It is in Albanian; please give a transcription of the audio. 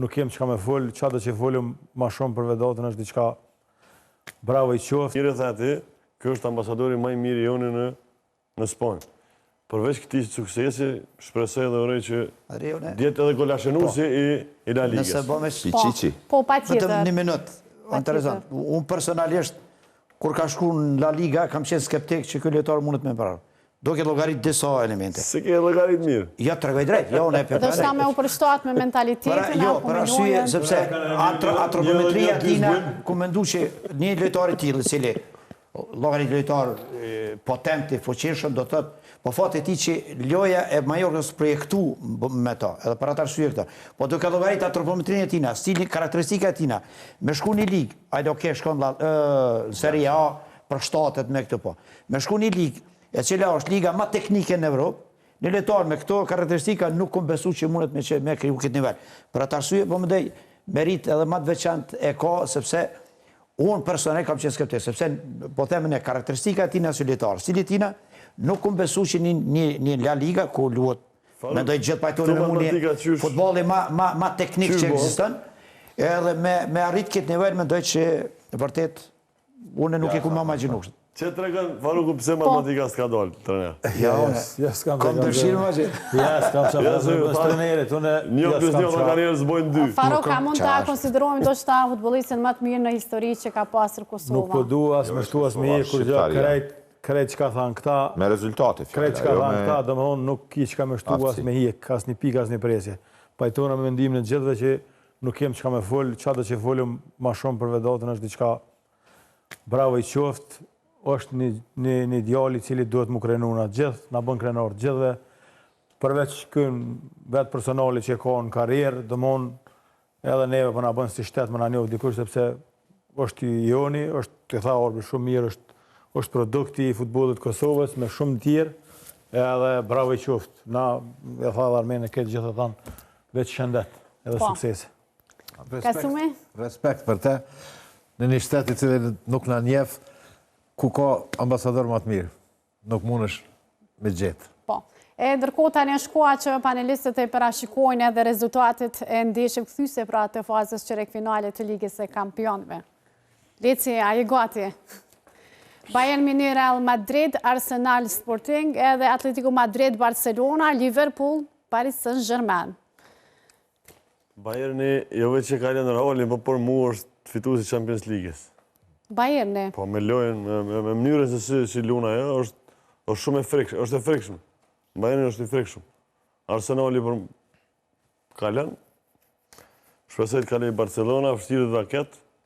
nuk kem çka me fol, çado që folëm më shumë për Vedatën është diçka bravo i qoftë. Njëri tha ti, ky është ambasadori më i mirë i joni në Spanjë. Përveç këtij suksesi, shpresoj edhe urej që djetë edhe golashenuesi i La Ligës. Po, patjetër. Vetëm një minutë, interesant. Unë personalisht, kur ka shku në La Liga, kam qenë skeptik që ky lojtar mundet me parë. Do ke llogarit disa elemente. Se ke llogarit mirë. Ja, tregoj drejt, jo unë e Do shta me u përshtat me mentalitetin, jo, për arsye, sepse antropometria tina, ku mendu që një lojtar i tillë, cili llogarit lojtar potent i fuqishëm, do thotë, po fati ti që loja e Majorkës projektu me ta, edhe për atë arsye këta. Po duke llogarit antropometrinë e tina, stili, karakteristika e tina, me shku një ligë, ajde oke, shkon Serie A për shtatet me këtë po. Me shku një ligë, e cila është liga ma teknike në Evropë, një lojtar me këto karakteristika nuk kom besu që mundet me kriju këtë nivel. Për atë arsye, po më dej, merit edhe ma të veçant e ka, sepse unë personel kam qenë skeptik, sepse po themen e karakteristika e tina si lojtar, stili tina, nuk kom besu që një La Liga, ku luot, me dojtë gjithë pajtonin e muni, futbolli ma teknik që eksistën, edhe me arrit këtë nivel, me dojtë që, vërtet, unë nuk e ku ma imagjinu kështë. Që të regën, Faruku, pëse matematika s'ka dollë, trener? Ja, s'kam Kom dërshirë ma që? Ja, s'kam qafë, bës trenerit, unë... Një plus një të karierë s'bojnë dy. Faruk, ka mund të konsiderohemi do shta futbolistin më të mirë në histori që ka pasër Kosova? Nuk po du, as me shtu, as me je, kur gjë, krejt që ka thanë këta... Me rezultate, krejt që ka thanë këta, dhe më thonë, nuk ki që ka me shtu, as me je, as një pik, as një presje. Pajtona me mendimin e gjithve që nuk kem që ka me fol, qatë që folëm ma shumë për Vedatën është diçka bravo i qoftë, është një djali cili duhet mu krenu në gjithë, në bën krenar gjithve, përveç kënë vetë personali që ka në karierë, dëmon edhe neve për në bën si shtetë më në njohë dikush, sepse është i joni, është të tha orbi shumë mirë, është produkti i futbolit Kosovës me shumë tjerë, edhe bravo i qoftë. Na e tha dhe Armene këtë gjithë të thanë, veç shëndet edhe suksesi. Kasumi? Respekt për te, në një shtetë i cilë nuk në njef, ku ka ambasador më të mirë, nuk mund është me gjithë. Po. E ndërkohë tani është koha që panelistët e parashikojnë edhe rezultatet e ndeshjeve kthyese pra të fazës çeyrek-finale të Ligës së Kampionëve. Leci, a je gati? Bayern Munich, Real Madrid, Arsenal Sporting, edhe Atletico Madrid, Barcelona, Liverpool, Paris Saint-Germain. Bayerni, jo veç që ka në rolin, po për mu është fituesi Champions League-s. Bayerni? Po me lojën, me mënyrën se si luna ajo, është shumë e frikshme, është e frikshme. Bayerni është i frikshme. Arsenali për kalën, shpresoj të kaloj Barcelona, vështirë dhe raket,